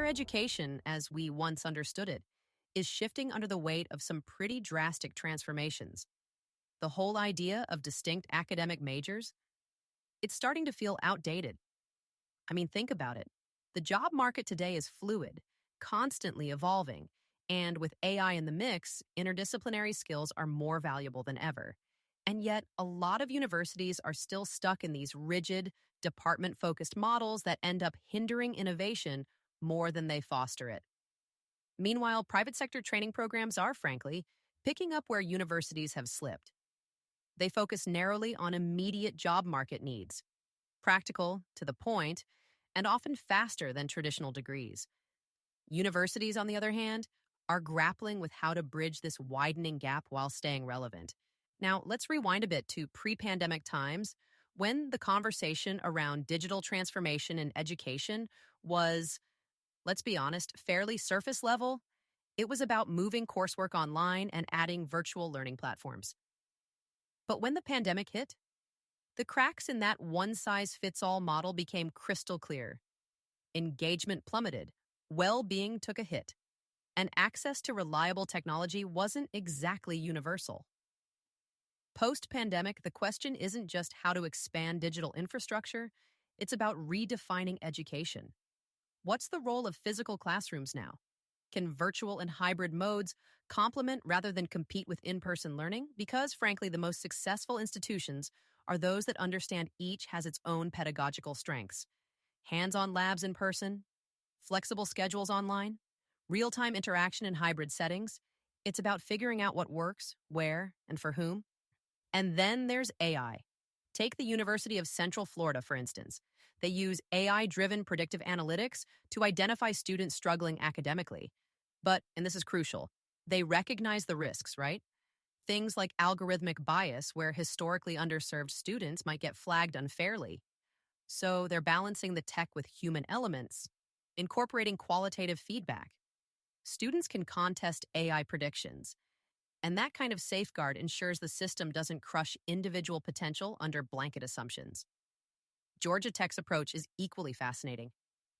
education, as we once understood it, is shifting under the weight of some pretty drastic transformations. The whole idea of distinct academic majors, it's starting to feel outdated. I mean, think about it. The job market today is fluid, constantly evolving, and with AI in the mix, interdisciplinary skills are more valuable than ever. And yet, a lot of universities are still stuck in these rigid, department focused models that end up hindering innovation more than they foster it. Meanwhile, private sector training programs are, frankly, picking up where universities have slipped. They focus narrowly on immediate job market needs, practical, to the point, and often faster than traditional degrees. Universities, on the other hand, are grappling with how to bridge this widening gap while staying relevant. Now, let's rewind a bit to pre-pandemic times when the conversation around digital transformation in education was, let's be honest, fairly surface level. It was about moving coursework online and adding virtual learning platforms. But when the pandemic hit, the cracks in that one-size-fits-all model became crystal clear. Engagement plummeted, well-being took a hit, and access to reliable technology wasn't exactly universal. Post-pandemic, the question isn't just how to expand digital infrastructure, it's about redefining education. What's the role of physical classrooms now? Can virtual and hybrid modes complement rather than compete with in-person learning? Because, frankly, the most successful institutions are those that understand each has its own pedagogical strengths. Hands-on labs in person, flexible schedules online, real-time interaction in hybrid settings. It's about figuring out what works, where, and for whom. And then there's AI. Take the University of Central Florida, for instance. They use AI-driven predictive analytics to identify students struggling academically. But, and this is crucial, they recognize the risks, right? Things like algorithmic bias, where historically underserved students might get flagged unfairly. So they're balancing the tech with human elements, incorporating qualitative feedback. Students can contest AI predictions, and that kind of safeguard ensures the system doesn't crush individual potential under blanket assumptions. Georgia Tech's approach is equally fascinating.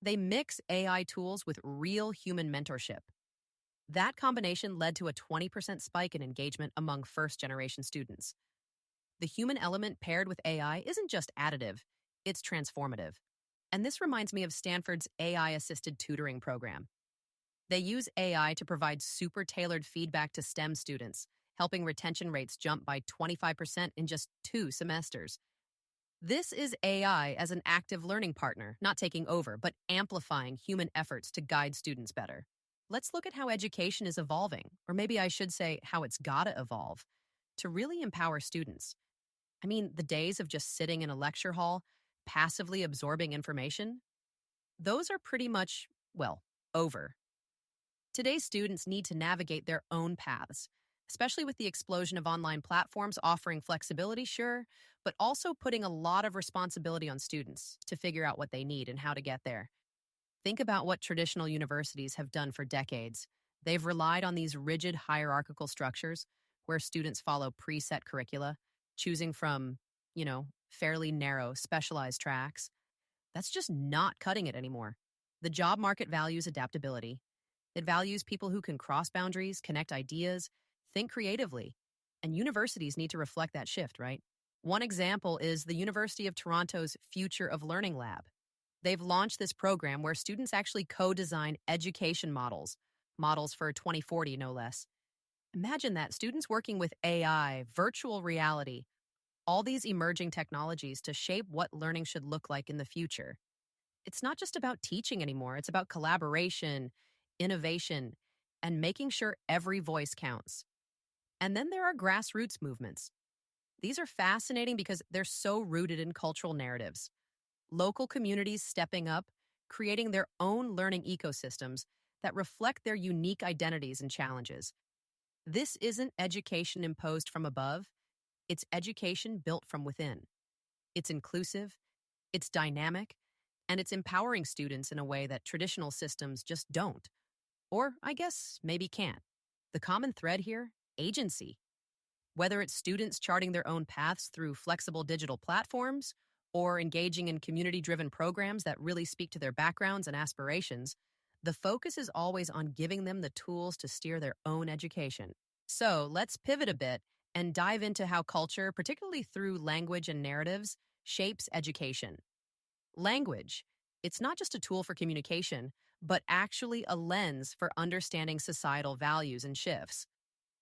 They mix AI tools with real human mentorship. That combination led to a 20% spike in engagement among first-generation students. The human element paired with AI isn't just additive, it's transformative. And this reminds me of Stanford's AI-assisted tutoring program. They use AI to provide super-tailored feedback to STEM students, helping retention rates jump by 25% in just 2 semesters. This is AI as an active learning partner, not taking over, but amplifying human efforts to guide students better. Let's look at how education is evolving, or maybe I should say how it's gotta evolve, to really empower students. I mean, the days of just sitting in a lecture hall, passively absorbing information, those are pretty much, well, over. Today's students need to navigate their own paths, especially with the explosion of online platforms offering flexibility, sure, but also putting a lot of responsibility on students to figure out what they need and how to get there. Think about what traditional universities have done for decades. They've relied on these rigid hierarchical structures where students follow preset curricula, choosing from, fairly narrow, specialized tracks. That's just not cutting it anymore. The job market values adaptability. It values people who can cross boundaries, connect ideas, think creatively. And universities need to reflect that shift, right? One example is the University of Toronto's Future of Learning Lab. They've launched this program where students actually co-design education models for 2040 no less. Imagine that, students working with AI, virtual reality, all these emerging technologies to shape what learning should look like in the future. It's not just about teaching anymore, it's about collaboration, innovation, and making sure every voice counts. And then there are grassroots movements. These are fascinating because they're so rooted in cultural narratives. Local communities stepping up, creating their own learning ecosystems that reflect their unique identities and challenges. This isn't education imposed from above, it's education built from within. It's inclusive, it's dynamic, and it's empowering students in a way that traditional systems just don't. Or, I guess, maybe can't. The common thread here? Agency. Whether it's students charting their own paths through flexible digital platforms, or engaging in community-driven programs that really speak to their backgrounds and aspirations, The focus is always on giving them the tools to steer their own education. So let's pivot a bit and dive into how culture, particularly through language and narratives, shapes education. Language, it's not just a tool for communication, but actually a lens for understanding societal values and shifts.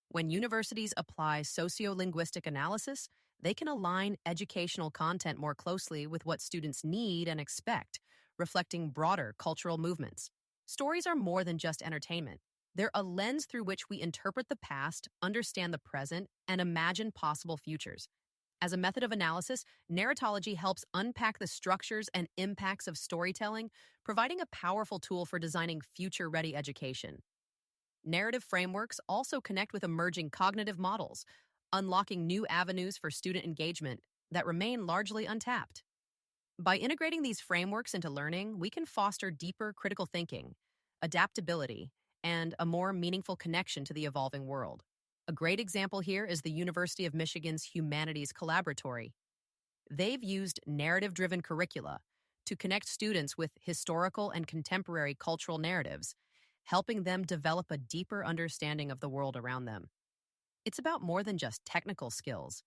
When universities apply sociolinguistic analysis, they can align educational content more closely with what students need and expect, reflecting broader cultural movements. Stories are more than just entertainment. They're a lens through which we interpret the past, understand the present, and imagine possible futures. As a method of analysis, narratology helps unpack the structures and impacts of storytelling, providing a powerful tool for designing future ready education. Narrative frameworks also connect with emerging cognitive models, unlocking new avenues for student engagement that remain largely untapped. By integrating these frameworks into learning, we can foster deeper critical thinking, adaptability, and a more meaningful connection to the evolving world. A great example here is the University of Michigan's Humanities Collaboratory. They've used narrative-driven curricula to connect students with historical and contemporary cultural narratives, helping them develop a deeper understanding of the world around them. It's about more than just technical skills.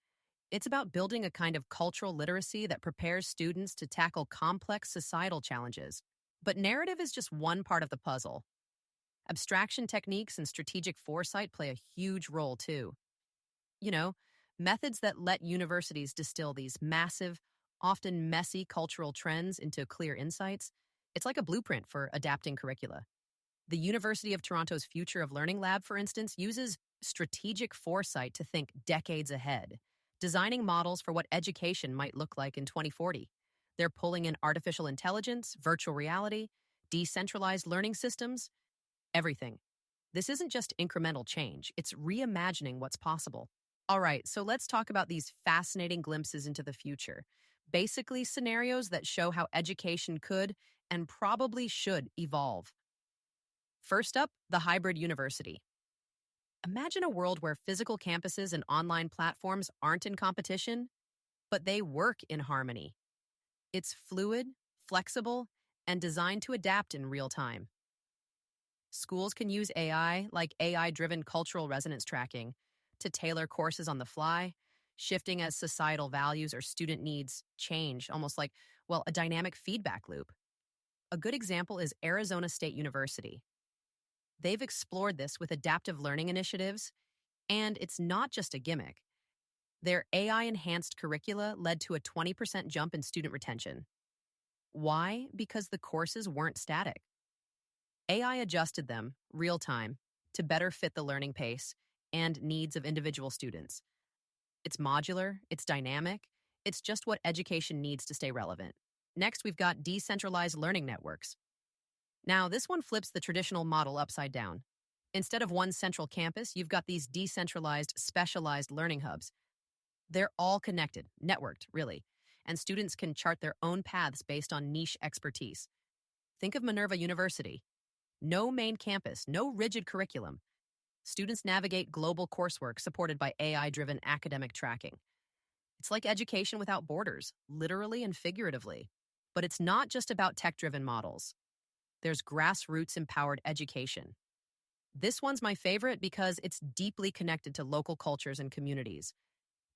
It's about building a kind of cultural literacy that prepares students to tackle complex societal challenges. But narrative is just one part of the puzzle. Abstraction techniques and strategic foresight play a huge role too. You know, methods that let universities distill these massive, often messy cultural trends into clear insights. It's like a blueprint for adapting curricula. The University of Toronto's Future of Learning Lab, for instance, uses strategic foresight to think decades ahead, designing models for what education might look like in 2040. They're pulling in artificial intelligence, virtual reality, decentralized learning systems, everything. This isn't just incremental change, it's reimagining what's possible. All right, so let's talk about these fascinating glimpses into the future. Basically, scenarios that show how education could and probably should evolve. First up, the hybrid university. Imagine a world where physical campuses and online platforms aren't in competition, but they work in harmony. It's fluid, flexible, and designed to adapt in real time. Schools can use AI, like AI-driven cultural resonance tracking, to tailor courses on the fly, shifting as societal values or student needs change, almost like, well, a dynamic feedback loop. A good example is Arizona State University. They've explored this with adaptive learning initiatives, and it's not just a gimmick. Their AI-enhanced curricula led to a 20% jump in student retention. Why? Because the courses weren't static. AI adjusted them, real time, to better fit the learning pace and needs of individual students. It's modular, it's dynamic, it's just what education needs to stay relevant. Next, we've got decentralized learning networks. Now, this one flips the traditional model upside down. Instead of one central campus, you've got these decentralized, specialized learning hubs. They're all connected, networked, really, and students can chart their own paths based on niche expertise. Think of Minerva University. No main campus, no rigid curriculum. Students navigate global coursework supported by AI-driven academic tracking. It's like education without borders, literally and figuratively. But it's not just about tech-driven models. There's grassroots-empowered education. This one's my favorite because it's deeply connected to local cultures and communities.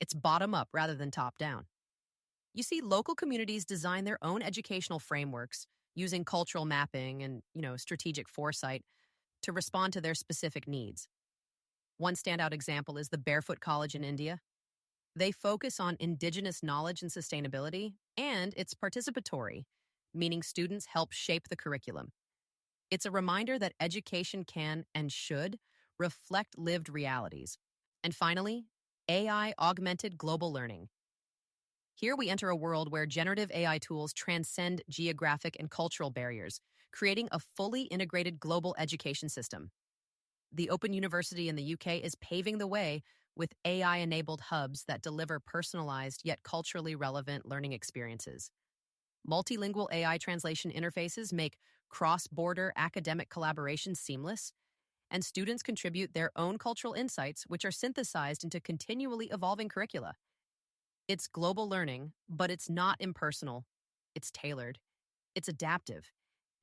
It's bottom-up rather than top-down. You see, local communities design their own educational frameworks using cultural mapping and, strategic foresight to respond to their specific needs. One standout example is the Barefoot College in India. They focus on indigenous knowledge and sustainability, and it's participatory, meaning students help shape the curriculum. It's a reminder that education can and should reflect lived realities. And finally, AI-augmented global learning. Here we enter a world where generative AI tools transcend geographic and cultural barriers, creating a fully integrated global education system. The Open University in the UK is paving the way with AI-enabled hubs that deliver personalized yet culturally relevant learning experiences. Multilingual AI translation interfaces make cross-border academic collaboration seamless, and students contribute their own cultural insights, which are synthesized into continually evolving curricula. It's global learning, but it's not impersonal. It's tailored. It's adaptive.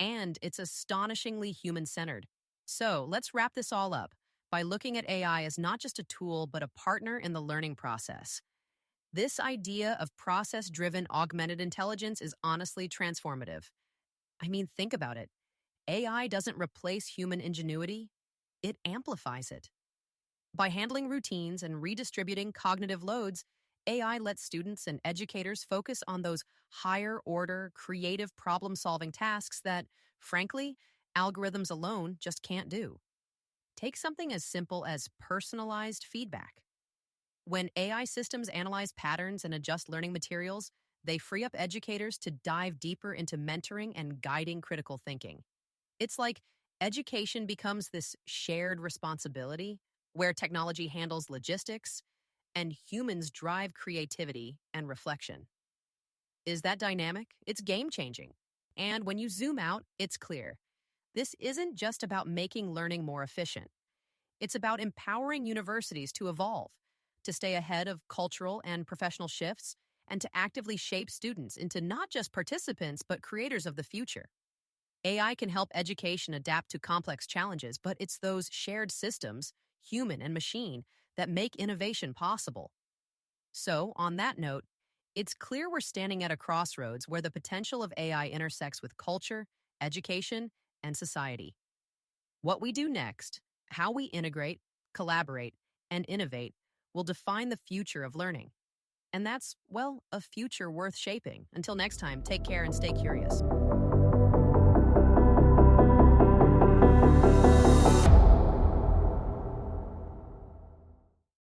and it's astonishingly human-centered. So let's wrap this all up by looking at AI as not just a tool, but a partner in the learning process. This idea of process-driven augmented intelligence is honestly transformative. I mean, think about it. AI doesn't replace human ingenuity, it amplifies it. By handling routines and redistributing cognitive loads, AI lets students and educators focus on those higher order, creative problem solving tasks that, frankly, algorithms alone just can't do. Take something as simple as personalized feedback. When AI systems analyze patterns and adjust learning materials, they free up educators to dive deeper into mentoring and guiding critical thinking. It's like education becomes this shared responsibility where technology handles logistics and humans drive creativity and reflection. Is that dynamic? It's game changing. And when you zoom out, it's clear. This isn't just about making learning more efficient. It's about empowering universities to evolve, to stay ahead of cultural and professional shifts, and to actively shape students into not just participants, but creators of the future. AI can help education adapt to complex challenges, but it's those shared systems, human and machine, that make innovation possible. So, on that note, it's clear we're standing at a crossroads where the potential of AI intersects with culture, education, and society. What we do next, how we integrate, collaborate, and innovate will define the future of learning. And that's, well, a future worth shaping. Until next time, take care and stay curious.